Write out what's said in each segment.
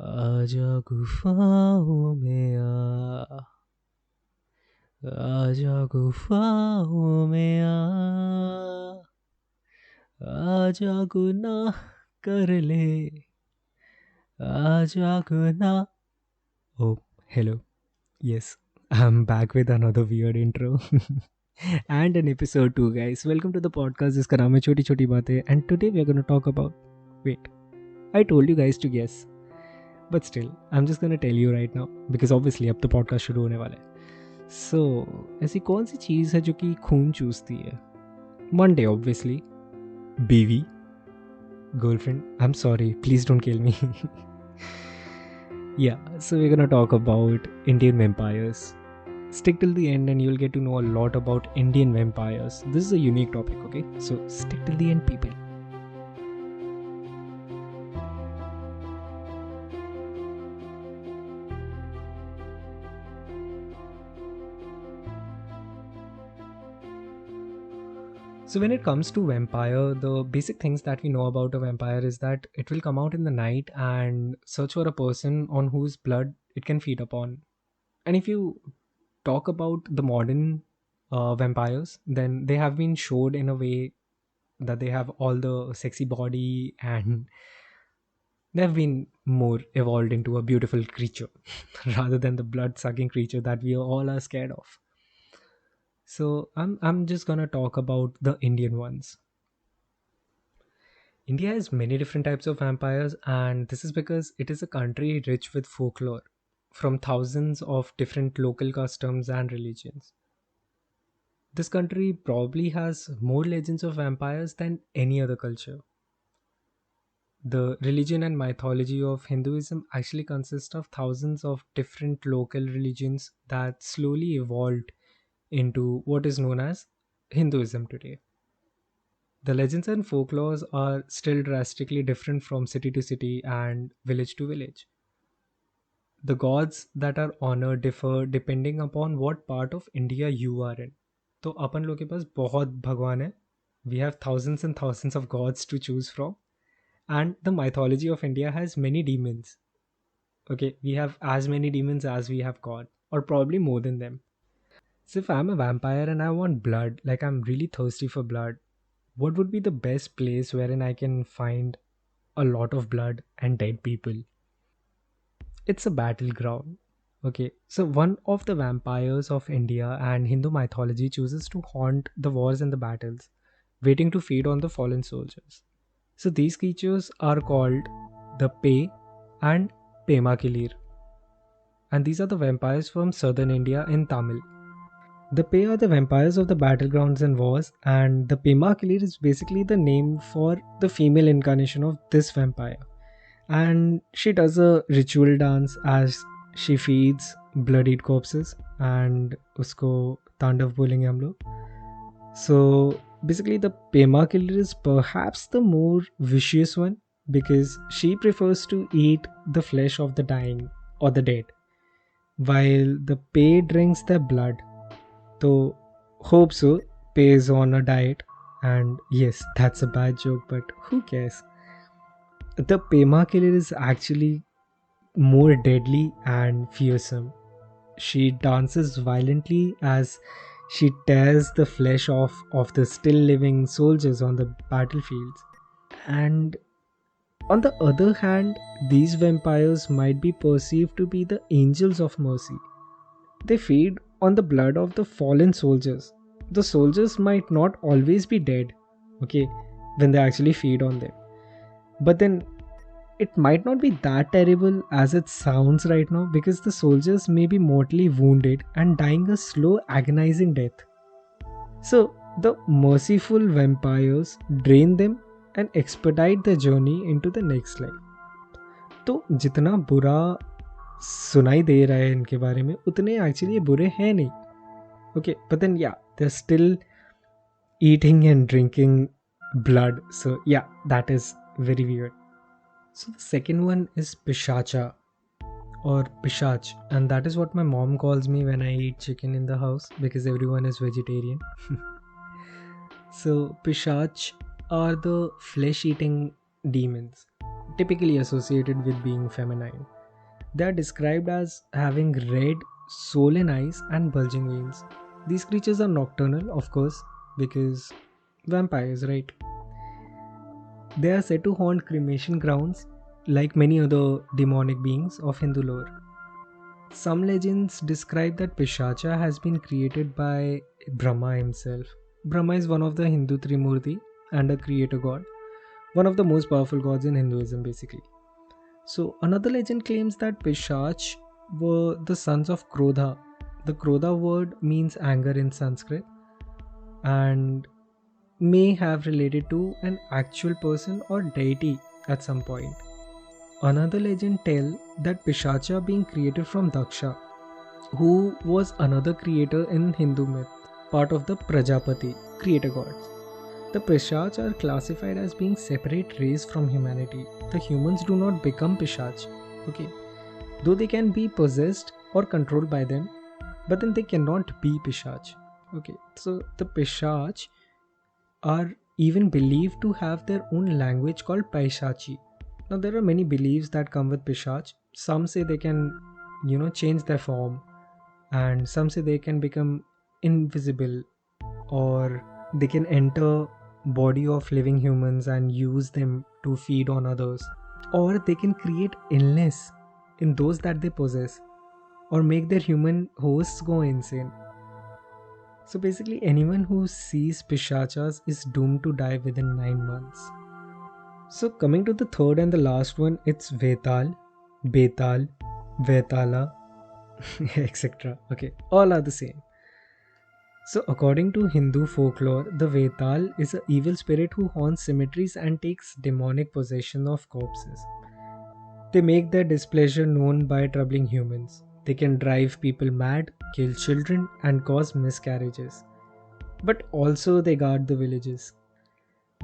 आजा गुफाओं में आजा गुफाओं में आजा गुनाह कर ले आजा गुनाह. Oh, hello. Yes, I'm back with another weird intro. And an episode 2, guys. Welcome to the podcast. जिसका नाम है छोटी छोटी बातें. And today we are going to talk about. Wait, I told you guys to guess. But still, I'm just gonna tell you right now because obviously अब तो podcast शुरू होने वाला है. So, ऐसी कौन सी चीज़ है जो कि खून चूसती है? Monday, obviously. बीवी, girlfriend. I'm sorry, please don't kill me. Yeah, so we're gonna talk about Indian vampires. Stick till the end and you'll get to know a lot about Indian vampires. This is a unique topic, okay? So stick till the end, people. So when it comes to vampire, the basic things that we know about a vampire is that it will come out in the night and search for a person on whose blood it can feed upon. And if you talk about the modern vampires, then they have been showed in a way that they have all the sexy body and they've been more evolved into a beautiful creature rather than the blood sucking creature that we all are scared of. So I'm just gonna talk about the Indian ones. India has many different types of vampires, and this is because it is a country rich with folklore from thousands of different local customs and religions. This country probably has more legends of vampires than any other culture. The religion and mythology of Hinduism actually consists of thousands of different local religions that slowly evolved into what is known as Hinduism today. The legends and folklores are still drastically different from city to city and village to village. The gods that are honored differ depending upon what part of India you are in. तो अपन लोग के पास बहुत भगवान है. We have thousands and thousands of gods to choose from. And the mythology of India has many demons. Okay, we have as many demons as we have god, or probably more than them. So if I'm a vampire and I want blood, like I'm really thirsty for blood, what would be the best place wherein I can find a lot of blood and dead people? It's a battleground. Okay, so one of the vampires of India and Hindu mythology chooses to haunt the wars and the battles, waiting to feed on the fallen soldiers. So these creatures are called the Pei and Pemakilir, and these are the vampires from southern India in Tamil. The Pei are the vampires of the battlegrounds and wars, and the Pemakilir is basically the name for the female incarnation of this vampire. And she does a ritual dance as she feeds bloodied corpses, and usko तांडव बोलेंगे हम लोग. So basically, the Pema killer is perhaps the more vicious one because she prefers to eat the flesh of the dying or the dead, while the Pei drinks their blood. So, hope so, Pei is on a diet, and yes, that's a bad joke, but who cares? The Pema killer is actually more deadly and fearsome. She dances violently as she tears the flesh off of the still living soldiers on the battlefields. And on the other hand, these vampires might be perceived to be the angels of mercy. They feed on the blood of the fallen soldiers. The soldiers might not always be dead, okay, when they actually feed on them. But then it might not be that terrible as it sounds right now because the soldiers may be mortally wounded and dying a slow, agonizing death. So, the merciful vampires drain them and expedite their journey into the next life. तो जितना बुरा सुनाई दे रहा है इनके बारे में उतने एक्चुअली ये बुरे हैं नहीं. Okay, but then yeah, they're still eating and drinking blood. So yeah, that is very weird. So the second one is Pishacha or Pishach, and that is what my mom calls me when I eat chicken in the house because everyone is vegetarian. So Pishach are the flesh-eating demons. typically associated with being feminine. They are described as having red, swollen eyes and bulging veins. These creatures are nocturnal, of course, because vampires, right? They are said to haunt cremation grounds like many other demonic beings of Hindu lore. Some legends describe that Pishacha has been created by Brahma himself. Brahma is one of the Hindu Trimurti and a creator god, one of the most powerful gods in Hinduism, basically. So, another legend claims that Pishach were the sons of Krodha. The Krodha word means anger in Sanskrit and may have related to an actual person or deity at some point. Another legend tell that Pishacha being created from Daksha, who was another creator in Hindu myth, part of the Prajapati, creator gods. The Pishach are classified as being separate race from humanity. The humans do not become Pishach, okay? Though they can be possessed or controlled by them, but then they cannot be Pishach, okay? So the Pishach are even believed to have their own language called Paishachi. Now there are many beliefs that come with Pishach. Some say they can, change their form, and some say they can become invisible, or they can enter body of living humans and use them to feed on others, or they can create illness in those that they possess, or make their human hosts go insane. So basically, anyone who sees Pishachas is doomed to die within 9 months. So coming to the third and the last one, it's Vetal, Betal, Vetala, etc. Okay, all are the same. So according to Hindu folklore, the Vetal is an evil spirit who haunts cemeteries and takes demonic possession of corpses. They make their displeasure known by troubling humans. They can drive people mad, kill children, and cause miscarriages. But also they guard the villages.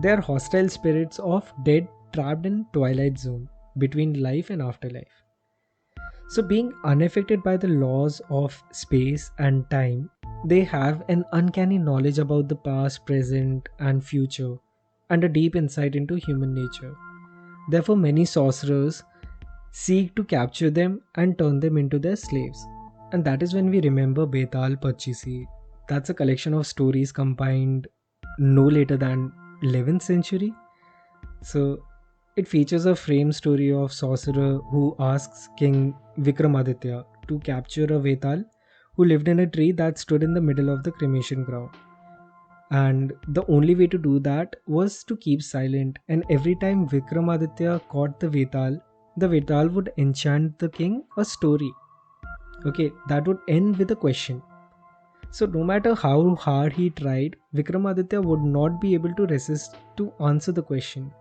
They are hostile spirits of dead trapped in twilight zone between life and afterlife. So being unaffected by the laws of space and time, they have an uncanny knowledge about the past, present, and future, and a deep insight into human nature. Therefore, many sorcerers seek to capture them and turn them into their slaves. And that is when we remember Betal Pachisi. That's a collection of stories combined no later than 11th century. So it features a frame story of sorcerer who asks King Vikramaditya to capture a Vetal who lived in a tree that stood in the middle of the cremation ground. And the only way to do that was to keep silent. And every time Vikramaditya caught the Vetal would enchant the king a story. Okay, that would end with a question. So no matter how hard he tried, Vikramaditya would not be able to resist to answer the question.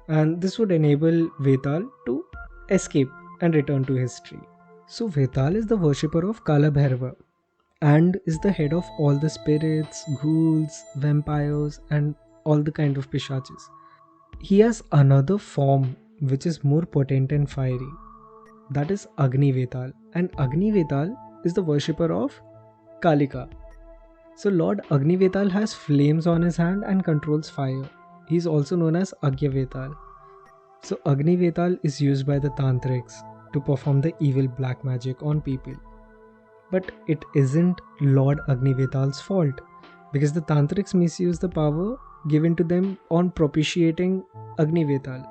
And this would enable Vetal to escape and return to his tree. So Vetal is the worshipper of Kala Bhairava and is the head of all the spirits, ghouls, vampires, and all the kind of pishachis. He has another form which is more potent and fiery. That is Agni Vetal. And Agni Vetal is the worshipper of Kalika. So Lord Agni Vetal has flames on his hand and controls fire. He is also known as Agya Vetal. So Agni Vetal is used by the Tantrics to perform the evil black magic on people. But it isn't Lord Agni Vetal's fault, because the Tantrics misuse the power given to them on propitiating Agni Vetal.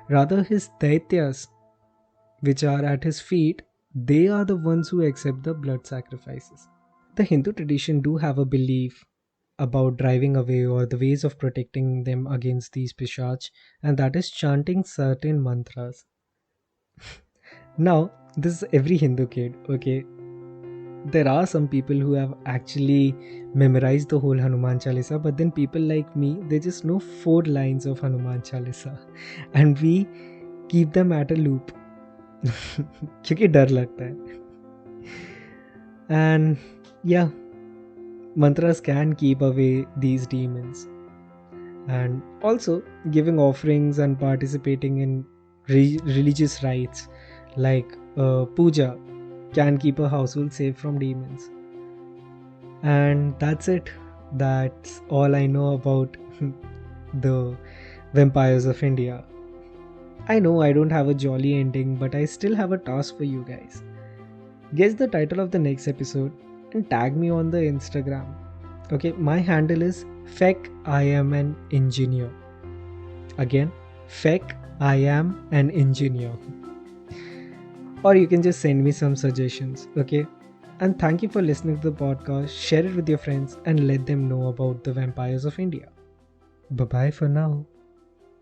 Rather, his Daityas, which are at his feet, they are the ones who accept the blood sacrifices. The Hindu tradition do have a belief about driving away or the ways of protecting them against these pishach, and that is chanting certain mantras. Now, this is every Hindu kid, okay? There are some people who have actually memorized the whole Hanuman Chalisa, but then people like me, they just know 4 lines of Hanuman Chalisa, and we keep them at a loop क्योंकि डर लगता है. And yeah, mantras can keep away these demons. And also, giving offerings and participating in religious rites like puja can keep a household safe from demons. And that's it. That's all I know about the vampires of India. I know I don't have a jolly ending, but I still have a task for you guys. Guess the title of the next episode and tag me on the Instagram. Okay, my handle is Feck I am an engineer. Again, Feck I am an engineer. Or you can just send me some suggestions, okay? And thank you for listening to the podcast. Share it with your friends and let them know about the vampires of India. Bye bye for now.